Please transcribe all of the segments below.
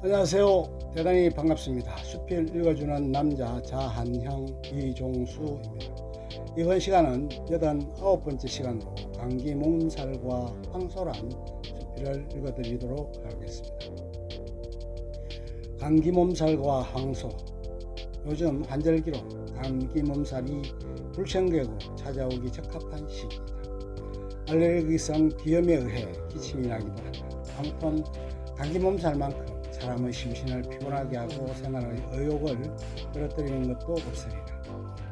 안녕하세요. 대단히 반갑습니다. 수필 읽어주는 남자 자한형 이종수입니다. 이번 시간은 89번째 시간으로 감기 몸살과 황소란 수필을 읽어드리도록 하겠습니다. 감기 몸살과 황소. 요즘 환절기로 감기 몸살이 불청객으로 찾아오기 적합한 시기이다. 알레르기성 비염에 의해 기침이 나기도 한다. 아무튼 감기 몸살만큼 사람의 심신을 피곤하게 하고 생활의 의욕을 떨어뜨리는 것도 없으리라.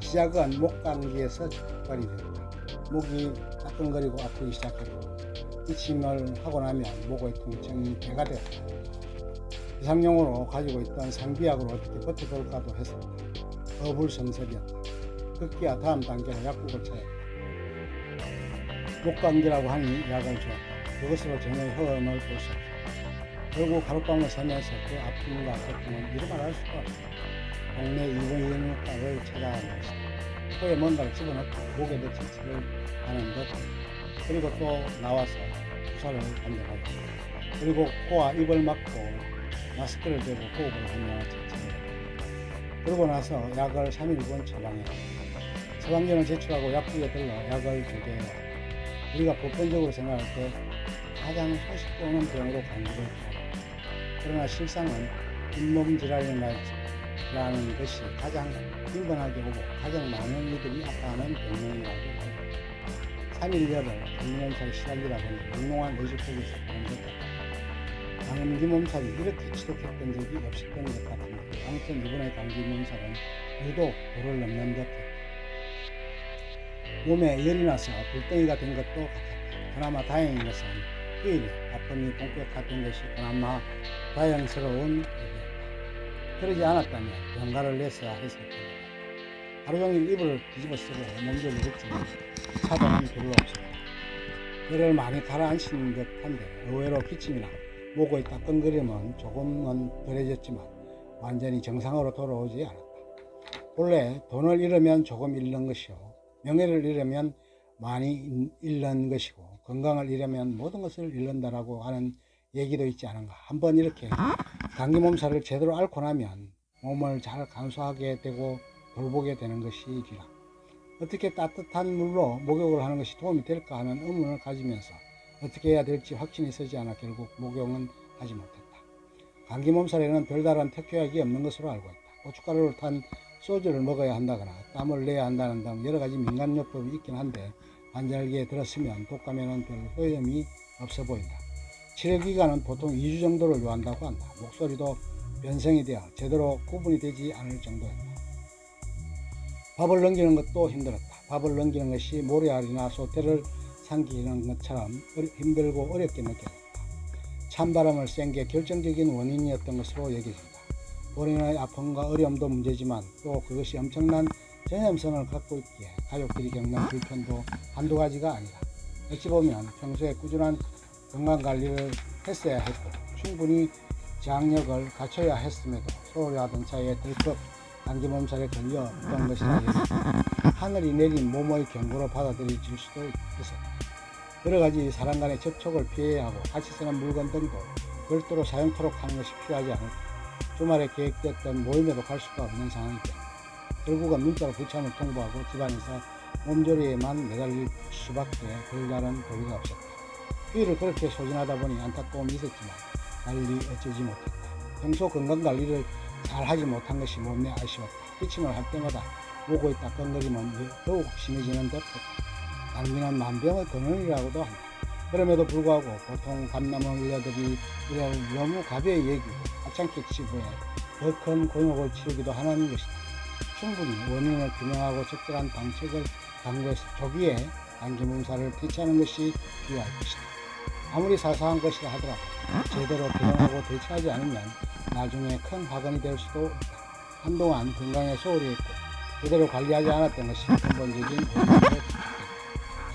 시작은 목감기에서 촉발이 된다. 목이 따끔거리고 아프기 시작했고 기침을 하고 나면 목의 통증이 배가 되었다. 이상용으로 가지고 있던 상비약으로 어떻게 버텨볼까도 했었다. 어불성설이었다. 급기야 다음 단계로 약국을 찾았다. 목감기라고 하니 약을 주었다. 그것으로 전혀 효험을 볼 수 없었다. 결국 하룻밤을 새면서 그 아픔과 고통은 이루말 할 수가 없다. 동네 이비인후과를 찾아간 것이다. 코에 뭔가를 집어넣고 목에 넣치지를 하는 듯 그리고 또 나와서 주사를 반대하고 그리고 코와 입을 막고 마스크를 대고 호흡을 하며 제치를 그러고 나서 약을 3일분 처방했다. 처방전을 제출하고 약국에 들러 약을 주게 우리가 보편적으로 생각할 때 가장 손쉽게 오는 병으로 감기를 했다. 그러나 실상은 잇몸 질환이라는 것이 가장 빈번하게 오고 가장 많은 이들이 아파하는 병명이라고 합니다. 3일여를 감기 몸살에 시달리다 보니 영롱한 의식 속에서 보는 것 같다. 감기 몸살이 이렇게 지독했던 적이 없었던 것 같은데 아무튼 이번에 감기 몸살은 유독 도를 넘는 듯했다. 몸에 열이 나서 불덩이가 된 것도 같았다. 그나마 다행인 것은 휴일에 아픔이 본격화된 것이 그나마 다행스러운 일이었다. 그러지 않았다면 병가를 냈어야 했을 것이다. 하루 종일 이불을 뒤집어 쓰고 몸조리 했지만 차도는 별로 없었다. 열을 많이 가라앉힌 듯한데 의외로 기침이나 목의 따끔거림은 조금은 덜해졌지만 완전히 정상으로 돌아오지 않았다. 본래 돈을 잃으면 조금 잃는 것이요 명예를 잃으면 많이 잃는 것이고 건강을 잃으면 모든 것을 잃는다라고 하는 얘기도 있지 않은가. 한번 이렇게 감기 몸살을 제대로 앓고 나면 몸을 잘 간수하게 되고 돌보게 되는 것이리라. 어떻게 따뜻한 물로 목욕을 하는 것이 도움이 될까 하는 의문을 가지면서 어떻게 해야 될지 확신이 서지 않아 결국 목욕은 하지 못했다. 감기 몸살에는 별다른 특효약이 없는 것으로 알고 있다. 고춧가루를 탄 소주를 먹어야 한다거나 땀을 내야 한다는 등 여러 가지 민간요법이 있긴 한데 환절기에 들었으면 독감에는 별 효험이 없어 보인다. 치료기간은 보통 2주 정도를 요한다고 한다. 목소리도 변성이 되어 제대로 구분이 되지 않을 정도였다. 밥을 넘기는 것도 힘들었다. 밥을 넘기는 것이 모래알이나 소태를 삼키는 것처럼 힘들고 어렵게 느껴졌다. 찬바람을 쐰 게 결정적인 원인이었던 것으로 여겨진다. 본인의 아픔과 어려움도 문제지만 또 그것이 엄청난 전염성을 갖고 있기에 가족들이 겪는 불편도 한두 가지가 아니다. 어찌 보면 평소에 꾸준한 건강관리를 했어야 했고 충분히 장력을 갖춰야 했음에도 소홀히 하던 차에 덜컥 감기 몸살에 걸렸던 것이라 해서 하늘이 내린 몸의 경고로 받아들일 수도 있었다. 여러 가지 사람 간의 접촉을 피해야 하고 같이 쓰는 물건 등도 별도로 사용토록 하는 것이 필요하지 않을까. 주말에 계획됐던 모임에도 갈 수가 없는 상황이다. 결국은 문자로 불참을 통보하고 집안에서 몸조리에만 매달릴 수밖에 별다른 도리가 없었다. 휴일을 그렇게 소진하다 보니 안타까움이 있었지만 달리 어쩌지 못했다. 평소 건강관리를 잘 하지 못한 것이 몸내 아쉬웠다. 기침을 할 때마다 목의 따끔거림은 더욱 심해지는 듯했다. 감기는 만병의 근원이라고도 한다. 그럼에도 불구하고 보통 감남은 의사들이 이를 너무 가벼이 여기고 하찮게 치부해 더 큰 곤욕을 치르기도 하는 것이다. 충분히 원인을 규명하고 적절한 방책을 강구해서 조기에 감기 몸살을 퇴치하는 것이 필요할 것이다. 아무리 사소한 것이라 하더라도 제대로 규명하고 대처하지 않으면 나중에 큰 화근이 될 수도 있다. 한동안 건강에 소홀히 했고 제대로 관리하지 않았던 것이 근본적인 원인으로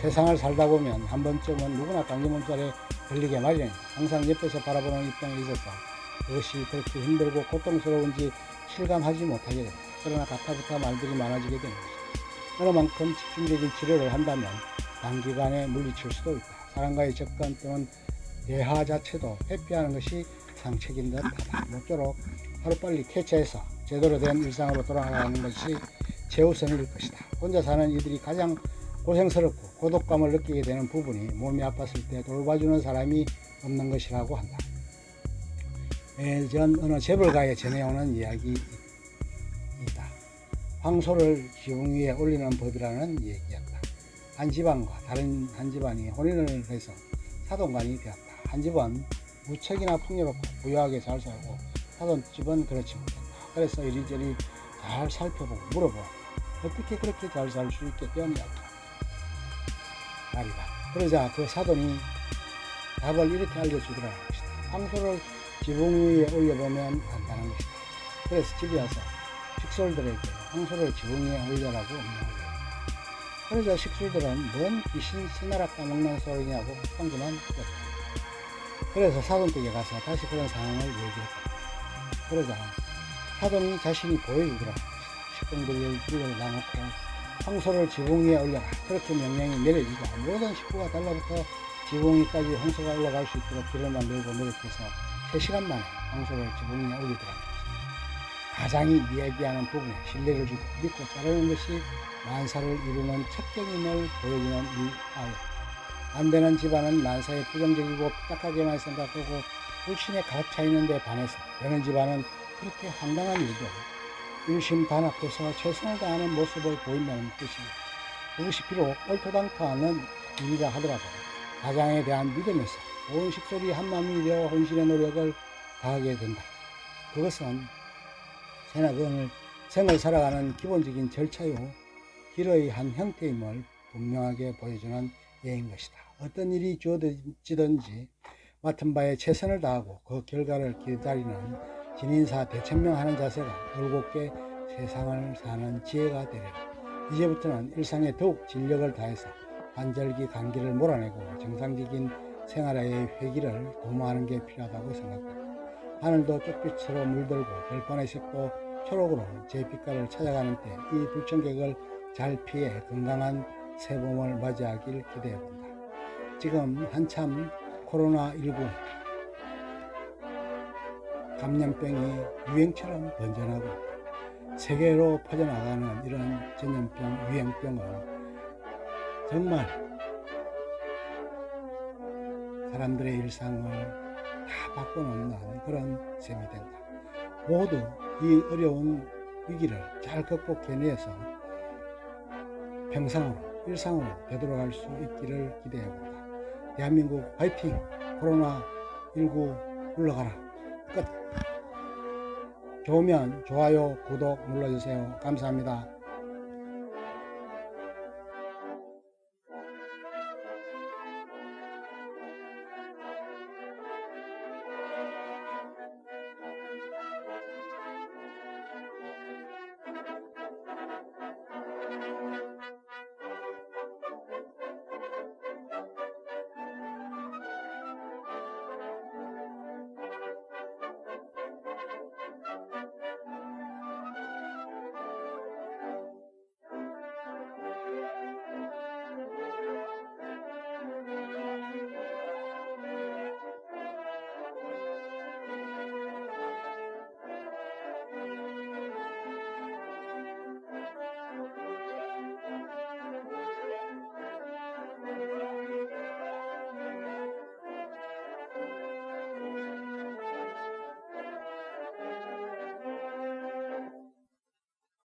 세상을 살다 보면 한 번쯤은 누구나 감기 몸살에 걸리게 마련이다. 항상 옆에서 바라보는 입장에 있어서 그것이 그렇게 힘들고 고통스러운지 실감하지 못하게 된다. 그러나 가타부타 말들이 많아지게 되는 것이다. 어느 만큼 집중적인 치료를 한다면 단기간에 물리칠 수도 있다. 사람과의 접근 또는 대화 자체도 회피하는 것이 상책인 듯하다. 모쪼록 하루빨리 쾌차해서 제대로 된 일상으로 돌아가는 것이 최우선일 것이다. 혼자 사는 이들이 가장 고생스럽고 고독감을 느끼게 되는 부분이 몸이 아팠을 때 돌봐주는 사람이 없는 것이라고 한다. 예전 어느 재벌가에 전해오는 이야기이다. 황소를 지붕 위에 올리는 법이라는 얘기였다. 한 집안과 다른 한 집안이 혼인을 해서 사돈간이 되었다. 한 집은 무척이나 풍요롭고 부유하게 잘 살고 사돈집은 그렇지 못했다. 그래서 이리저리 잘 살펴보고 물어보아 어떻게 그렇게 잘 살 수 있게 되었냐고 말이다. 그러자 그 사돈이 답을 이렇게 알려주더라는 것이다. 황소를 지붕 위에 올려보면 안다는 것이다. 그래서 집에 와서 식솔들에게 황소를 지붕 위에 올려라고 명령하고 그러자 식솔들은 뭔 귀신 씨나라 까먹는 소리냐고 황소만 뛰었다. 그래서 사돈 댁에 가서 다시 그런 상황을 얘기했다. 그러자 사돈이 자신이 보여주더라. 식구들을 불러놔놓고 황소를 지붕 위에 올려라. 그렇게 명령이 내려지자 모든 식구가 달라붙어 지붕 위까지 황소가 올라갈 수 있도록 길을 만들고 노력해서 3시간 만에 황소를 지붕 위에 올리더라. 가장이 이야기하는 부분에 신뢰를 주고 믿고 따르는 것이 만사를 이루는 첩경임을 보여주는 일화였다. 안 되는 집안은 만사에 부정적이고 삐딱하게만 생각하고 불신에 가득 차 있는데 반해서 되는 집안은 그렇게 황당한 일도 일심단합해서 최선을 다하는 모습을 보인다는 뜻이다. 그것이 비록 얼토당토하는 일이라 하더라도 가장에 대한 믿음에서 온 식솔이 한마음이 되어 혼신의 노력을 다하게 된다. 그것은 생을 살아가는 기본적인 절차요 길의 한 형태임을 분명하게 보여주는 예인 것이다. 어떤 일이 주어지든지 맡은 바에 최선을 다하고 그 결과를 기다리는 진인사 대천명하는 자세가 올곧게 세상을 사는 지혜가 되리라. 이제부터는 일상에 더욱 진력을 다해서 관절기 감기를 몰아내고 정상적인 생활의 회기를 도모하는 게 필요하다고 생각한다. 하늘도 쪽빛으로 물들고 별반의 색도 초록으로 제 빛깔을 찾아가는 때 이 불청객을 잘 피해 건강한 새봄을 맞이하길 기대해본다. 지금 한참 코로나19 감염병이 유행처럼 번져나고 있다. 세계로 퍼져나가는 이런 전염병, 유행병은 정말 사람들의 일상을 다 바꿔놓는 그런 셈이 된다. 모두 이 어려운 위기를 잘 극복해내서 평상으로, 일상으로 되돌아갈 수 있기를 기대해본다. 대한민국 화이팅! 코로나19 물러가라. 끝! 좋으면 좋아요, 구독 눌러주세요. 감사합니다.